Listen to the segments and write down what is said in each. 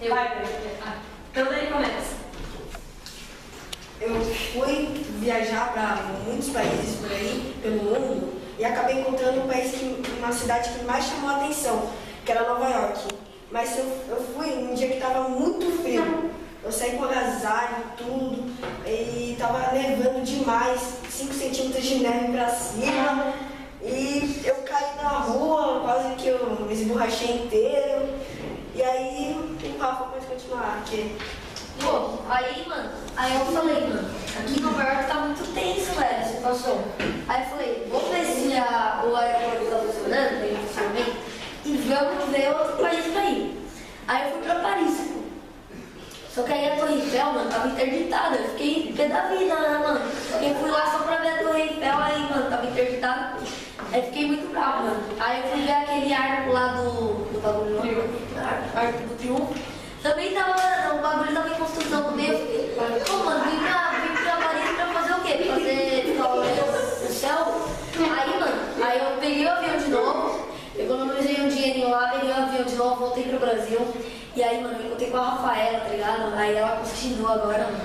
Vai, então daí começa. Eu fui viajar para muitos países por aí, pelo mundo, e acabei encontrando uma cidade que mais chamou a atenção, que era Nova York. Mas eu fui num dia que estava muito frio. Eu saí com agasalho e tudo, e estava nevando demais, 5 centímetros de neve para cima. E eu caí na rua, quase que eu me esborrachei inteiro. E aí o Rafa pode continuar, porque... Pô, aí, mano, aí eu falei, mano, aqui em Nova York tá muito tenso, velho, a situação. Aí eu falei, vou ver se o aeroporto tá funcionando, tem funcionamento, e vamos ver outro país pra ir. Aí eu fui pra Paris, pô. Só que aí a Torre Eiffel, mano, tava interditada, eu fiquei pé da vida, né, mano? Eu fui lá só pra ver a Torre Eiffel, aí, mano, tava interditada. Aí fiquei muito bravo, mano. Aí eu fui ver aquele arco lá do bagulho, arco do triunfo. Também tava, o bagulho tava em construção também. Eu fiquei, pô, mano, vim pra Paris pra fazer o quê? Fazer, tipo, o céu? Aí, mano, aí eu peguei o avião de novo, economizei um dinheirinho lá, peguei o avião de novo, voltei pro Brasil. E aí, mano, eu encontrei com a Rafaela, tá ligado? Aí ela continuou agora, mano.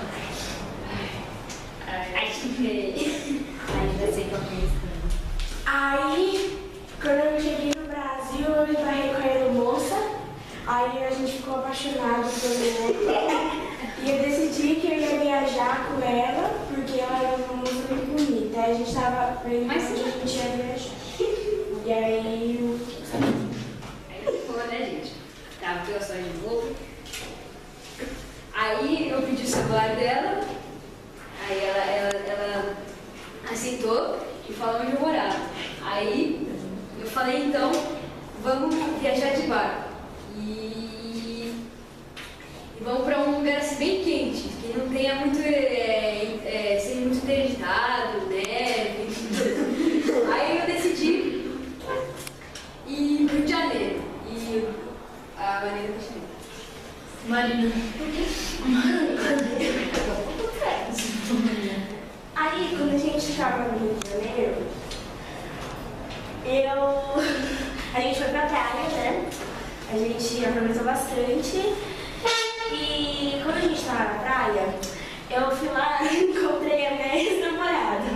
Ai, já sei como é isso. Aí, quando eu cheguei no Brasil, eu esbarrei com a aeromoça. Aí a gente ficou apaixonado pelo outro. E eu decidi que eu ia viajar com ela, porque ela era uma moça muito bonita. Aí a gente tava vendo onde a gente ia viajar. E aí Aí ficou, né, gente? Tava aqui, eu só de novo. Aí eu pedi o celular dela, aí ela aceitou e falou onde eu morava. Aí eu falei, então, vamos viajar de barco. E vamos para um lugar assim, bem quente, que não tenha muito, seja muito interditado, neve, tudo. Aí eu decidi ir pro Rio de Janeiro. E a Marina continua. Marina. Aí, quando a gente estava no Rio de Janeiro, a gente foi pra praia, né? A gente aproveitou bastante. E quando a gente estava na praia, eu fui lá e encontrei a minha ex-namorada.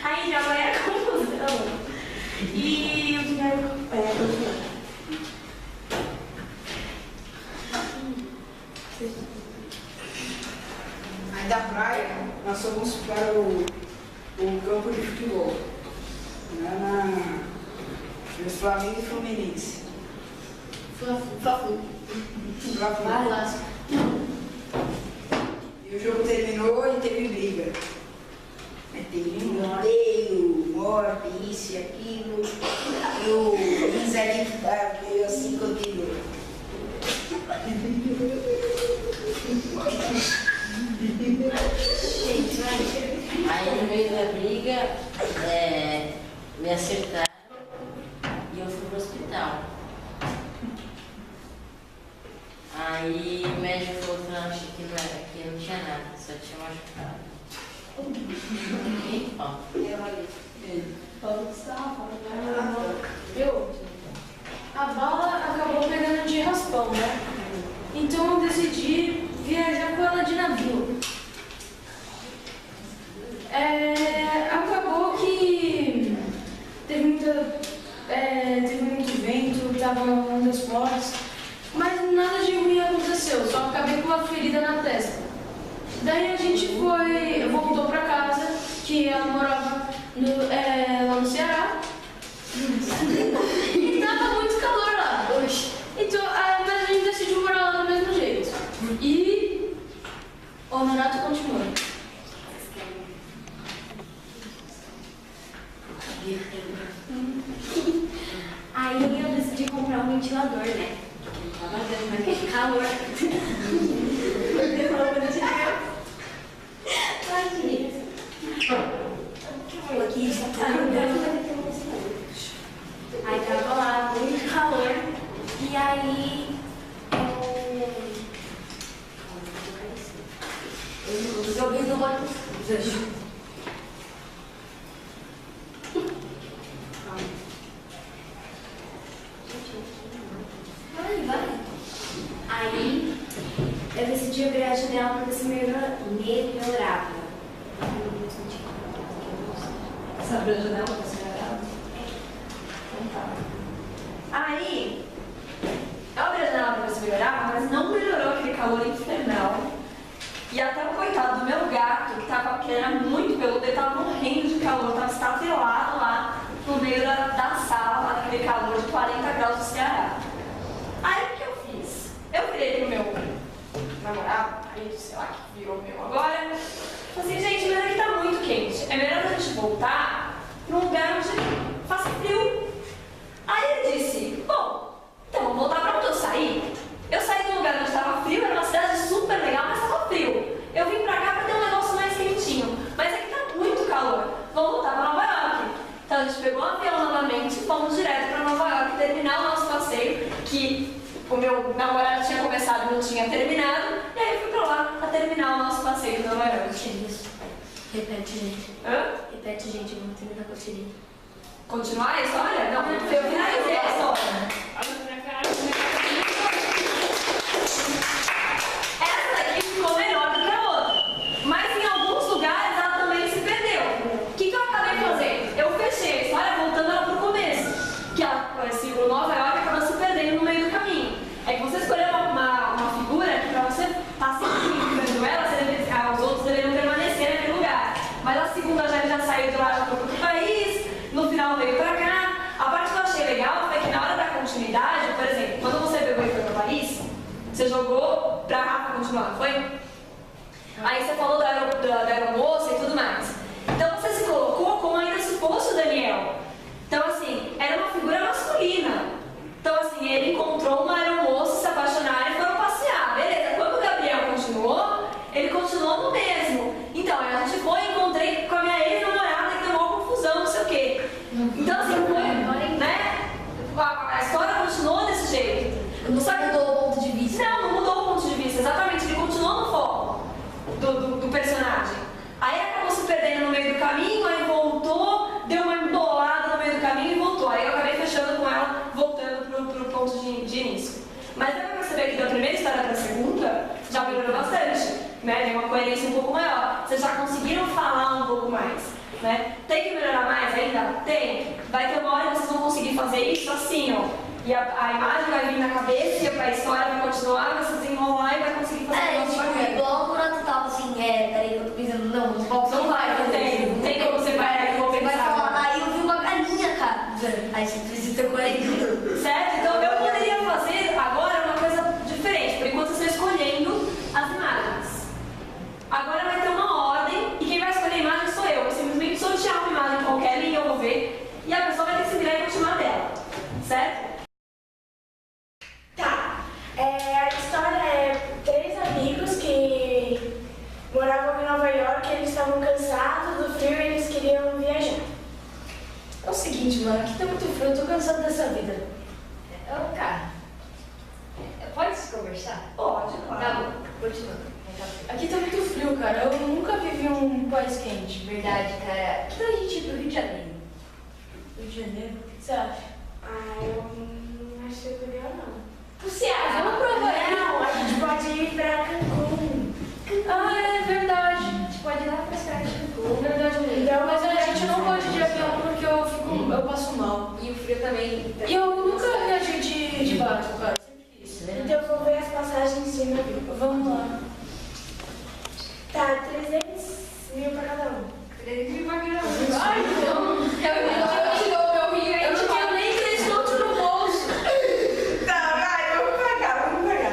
Aí já foi a confusão. E o primeiro... Aí da praia, nós fomos para o campo de futebol, no Flamengo e Fluminense. Fla-Flu. Vai lá. E o jogo terminou e teve briga. Teve rodeio, morte, isso e aquilo. E o Rizalito veio assim comigo. Aí no meio da briga, me acertaram e eu fui pro hospital. Aí o médico falou que não tinha nada, só tinha machucado. E, ó. A bala acabou pegando de raspão, né? Então eu decidi viajar com ela de navio. Acabou que teve muito vento, tava ondas fortes, mas nada de ruim aconteceu, só acabei com uma ferida na testa. Daí a gente voltou pra casa, que ela morava lá no Ceará, e tava muito calor lá. Então, mas a gente decidiu morar lá do mesmo jeito. E o Honorato continua. Aí eu decidi comprar um ventilador, né? Tava dando mais calor. Aí tava lá, muito calor. E aí Eu joguei no banho. Vai. Aí Você abriu a janela pra você olhar? Então tá. Aí, eu abri a janela pra ver se melhorava, mas não melhorou aquele calor infernal. E até o coitado do meu gato, que era muito peludo, ele tava morrendo de calor, tava estatelado lá no meio da sala, lá naquele calor de 40 graus do Ceará. Aí o que eu fiz? Eu virei pro meu namorado, aí sei lá que virou meu agora, falei assim, gente, mas aqui tá muito quente, é melhor a gente voltar pra um lugar onde faça frio. Aí ele disse, bom, então vamos voltar pra onde eu saí. Eu saí de um lugar onde estava frio, era uma cidade super legal, mas estava frio. Eu vim pra cá pra ter um negócio mais quentinho, mas aqui tá muito calor. Vamos voltar pra Nova York. Então a gente pegou um avião novamente e fomos direto pra Nova York terminar o nosso passeio, que o meu namorado tinha começado e não tinha terminado, e aí eu fui pra lá pra terminar o nosso passeio em Nova York. Repete, gente. Hã? Repete, gente, vamos terminar com a tirinha. Continuar a história? Não, eu finalizei a história. Essa daqui ficou melhor do que a outra, mas em alguns lugares ela também se perdeu. O que eu acabei fazendo? Eu fechei a história voltando ela pro começo, que o Nova York acabou se perdendo no meio do caminho. É que você escolheu uma figura que para você estar sempre vendo ela, os outros deveriam permanecer naquele lugar. Mas a segunda já saiu de lá, já foi para outro país, no final veio para cá. A parte que eu achei legal foi que na hora da continuidade, por exemplo, quando você pegou e foi para Paris, você jogou pra Rafa continuar, não foi? Aí você falou da aeromoça e tudo mais. Então você se colocou como ainda se fosse o Daniel. Então assim, era uma figura masculina. Então assim, ele encontrou uma aeromoça, se apaixonaram e foram passear. Beleza, quando o Gabriel continuou, ele continuou no mesmo. Então a gente foi e encontrei com a minha ex-namorada que deu uma confusão, não sei o quê. Então assim, né? A história continuou desse jeito. Só que mudou o ponto de vista. Não mudou o ponto de vista, exatamente, ele continuou no foco do personagem. Aí acabou se perdendo no meio do caminho, aí voltou, deu uma embolada no meio do caminho e voltou. Aí eu acabei fechando com ela, voltando pro ponto de início. Mas deu pra perceber que da primeira história pra segunda já melhorou bastante, né? Tem uma coerência um pouco maior. Vocês já conseguiram falar um pouco mais, né? Tem que melhorar mais ainda? Tem. Vai ter uma hora que vocês vão conseguir fazer isso assim, ó. E a imagem vai vir na cabeça e a história vai continuar, vai se desenrolar e vai conseguir fazer um negócio bacana. Igual quando tu tava assim, peraí que eu tô pensando, não vai fazer. Não tem como você vai Você vai falar, aí eu vi uma galinha, cara. Aí você precisa ter coerência. Certo? Então eu poderia fazer agora uma coisa diferente, por enquanto você está escolhendo as imagens. Agora vai ter uma ordem e quem vai escolher a imagem sou eu. Eu simplesmente sortear uma imagem qualquer e eu vou ver e a pessoa vai ter que se virar e continuar dela. Certo? Tá. A história é 3 amigos que moravam em Nova York, eles estavam cansados do frio e eles queriam viajar. É o seguinte, mano, aqui tá muito frio, eu tô cansado dessa vida. Ô, cara, pode se conversar? Pode, claro. Tá bom, continua. Aqui tá muito frio, cara. Eu nunca vivi um país quente. Verdade, cara. Que tal a gente ir pro Rio de Janeiro? Rio de Janeiro? O que você acha? Eu não achei legal, não. Você acha? Vamos provar. Não, a gente pode ir pra Cancún. Ah, é verdade. A gente pode ir lá pra cidade de Cancún. Verdade mesmo. Então, Mas a gente não pode ir de avião porque eu passo mal. E o frio também. E eu nunca viajei de barco, cara. Sempre quis. Então eu vou ver as passagens de navio. Vamos lá. Tá, 300 mil pra cada um. 3 mil pra cada um. Ai, não. Eu não tenho nem 3 contos no bolso. Tá, vai, vamos pagar.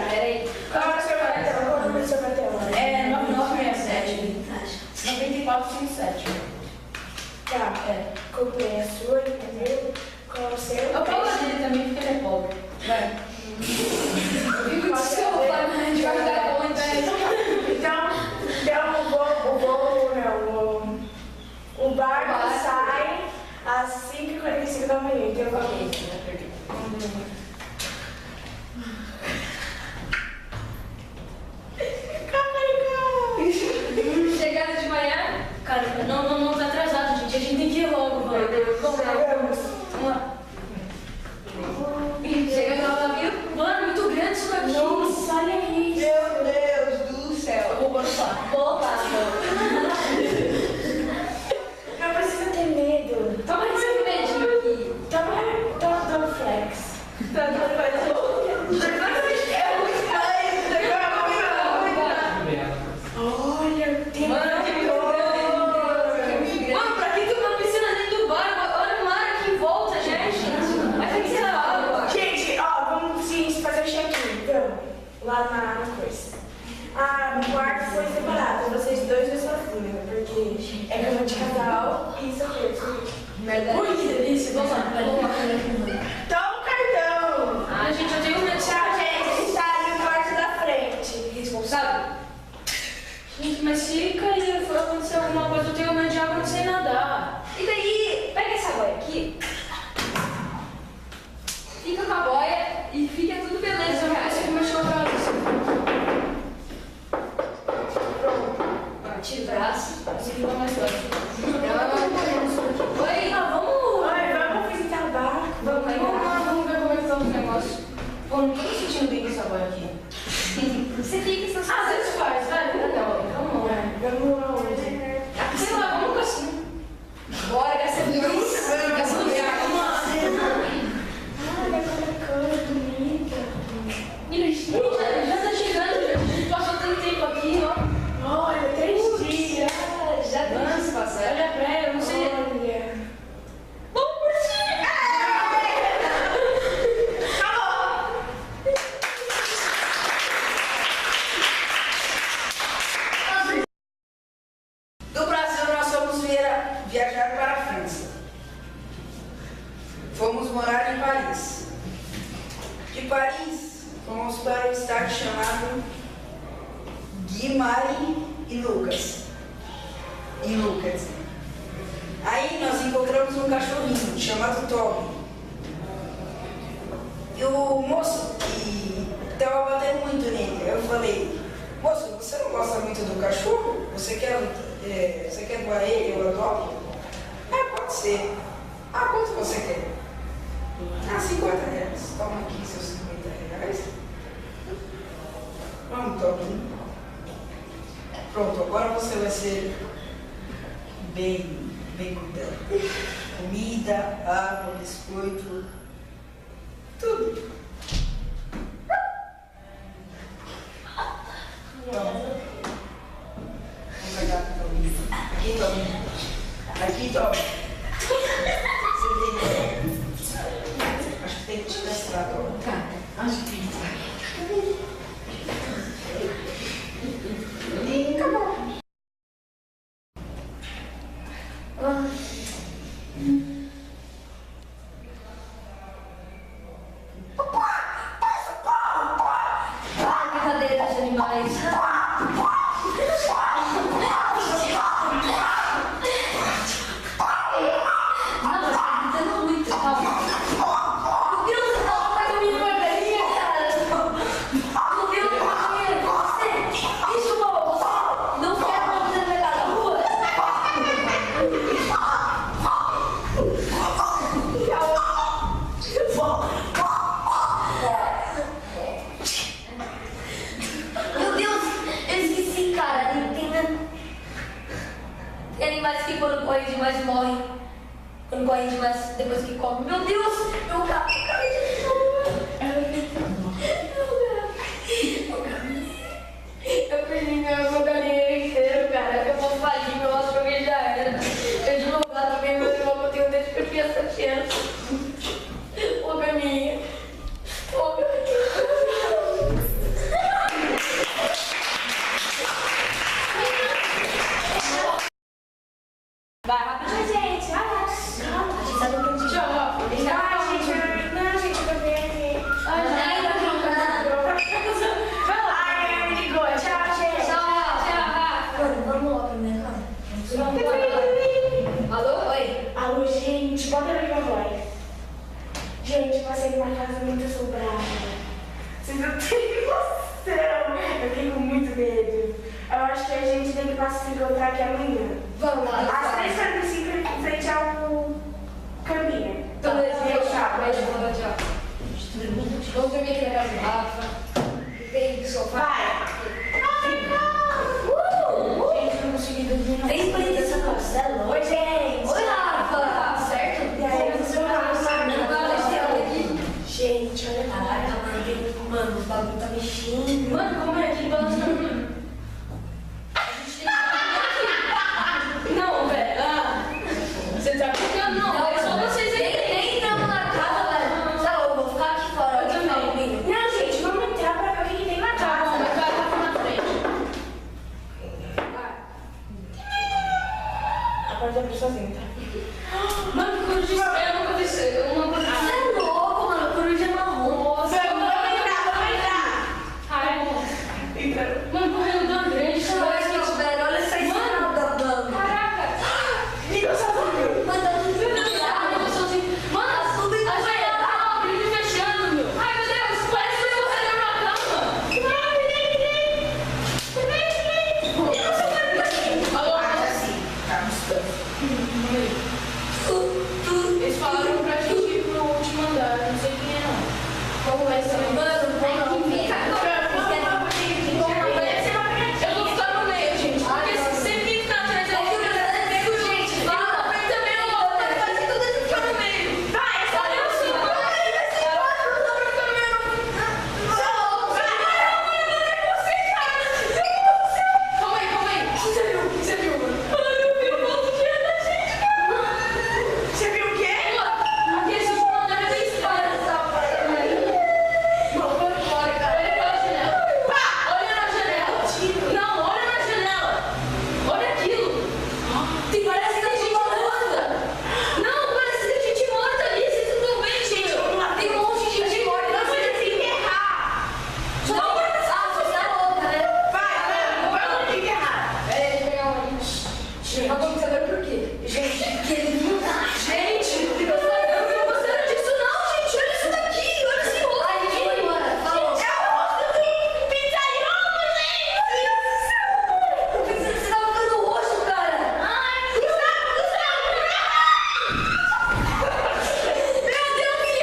Peraí. Qual é o seu cartão? Qual é o número do seu cartão? É 9967. 9457. Tá, comprei a sua, entendeu? Qual é o seu? Eu pago a dele também porque ele é pobre. Vai. Desculpa, a gente vai dar conta. Então o barco sai às 5h45 da manhã, então vamos. Chegando de manhã? Cara, não tá atrasado, gente. A gente tem que ir logo, mano. Vamos lá. Chegando no navio? Mano, muito grande isso daqui. Nossa. Tá dando mais Olha, tem Mano, que mano, pra que tu uma piscina dentro do bar? Olha o mar aqui em volta, gente. Vai ter que ser na água. Gente, ó, vamos sim, fazer o check-in. Vamos, lá na coisa. O quarto foi separado, vocês dois e sua filha, porque é cama de casal e isso é Ui, que delícia. Vamos lá. Toma o cartão! Ah, gente, eu tenho medo. Tchau, gente, a gente tá ali no quarto da frente. Responsável? Gente, mas se cair, for acontecer alguma coisa, eu tenho medo de água, não sei nadar. E daí, pega essa boia aqui, fica com a boia e fica tudo beleza, Eu cara. vou começar a cabeça. Tira o braço. Esse aqui vai mais fácil. Oi, Vamos. Oi, vamos visitar o barco. Vamos ver como é que tá os negócios. Pô, não tô me sentindo bem com essa boia aqui. você fica, você Às vezes faz, vai, legal. Vamos lá. Vamos aonde? Sei lá, vamos assim. bora, gasta luz. Gasta luz. Vamos lá. Olha quanta coisa bonita. Gente, já tá chegando, gente. A gente passou tanto tempo aqui, ó. Olha, 3 dias. Já tem que se passar. Olha a praia, eu não sei. Olha. Vamos curtir! Do Brasil nós fomos viajar para a França. Fomos morar em Paris. De Paris, fomos para um estado chamado Guimarães e Lucas. Aí nós encontramos um cachorrinho chamado Tom. E o moço que estava batendo muito nele. Eu falei, moço, você não gosta muito do cachorro? Você quer doar ele, eu adoto? Pode ser. Quanto você quer? 50 reais. Toma aqui seus 50 reais. Vamos, Tom. Pronto, agora você vai ser bem cuidado. Comida, água, biscoito, tudo. Vamos pegar aqui, Tom. Aqui, Tom. Você tem que... Acho que tem que te mostrar, Tom. Tá, acho que tem. E acabou. Brincadeira dos animais. Não, você tá gritando muito, calma. Meu Deus, ela tá com a minha porcaria, cara. Meu Deus, porcaria. Você, isso, você não quer acontecer no meio da rua? Meu Deus, eu esqueci, cara. Tem animais que quando correm demais morrem. Quando correm demais depois que comem. Meu Deus, meu gato caiu de novo. Eu perdi meu galinheiro inteiro, cara. Eu vou falir, meu açougue já era. Eu de novo lá também, meu irmão, eu tenho desde que eu tinha 7 anos. Ô, galinha. Ô, galinha. Vai, rápido, gente. Vai lá. A gente tá no cantinho. Não, gente, eu vim aqui. Ai, Ai, me ligou. Tchau, gente. vamos lá pra minha casa. Vamos lá. Alô? Oi. Alô, gente, bota na minha voz. Gente, passei numa casa muito assombrada. Vocês não têm noção. Eu fiquei com muito medo. Eu acho que a gente tem que se encontrar aqui amanhã. Vamos lá. Às 3h45 em frente ao caminho. Então, Beijo, tchau. beijo, tchau. Vamos dormir aqui na casa do Rafa. Tem sofá. Vai. Gente, eu não consegui dormir. 3h45. Oi, gente. Oi, Rafa. Certo? E aí, você vai Não, arrumar? deixa eu aqui. Gente, Como vai ser? Eu vou ficar no meio, gente. Porque se você fica atrás da gente, também eu vou fazer tudo isso ficar no meio. Vai, só eu sim. Calma aí. O que você viu, mano? Ai, eu vi o ponto de da gente. Você viu o quê? Aqui a gente não deve ter história dessa parada aí. Não, foi fora, cara. Olha pela janela. Olha na janela. Não, olha na janela. Olha aquilo. Parece que tem gente morta. Não, parece que tem gente morta ali. Vocês não estão vendo, gente? Tem um monte de gente morta. Não vai se enterrar. Você tá louca, né? Vai lá enterrar. Peraí, deixa eu pegar uma ali. Mas vamos saber por quê. Gente, que ele não tá. Gente, eu não tô gostando disso não, gente. Olha isso daqui. Olha esse rosto. Ai, gente, vai embora. Falou. É o rosto do pizzaiolo, gente! Você tá ficando roxo, cara. Ai, Gustavo! Meu Deus, e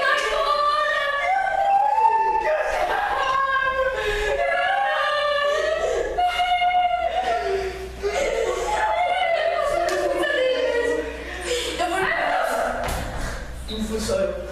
agora? Não foi só eu.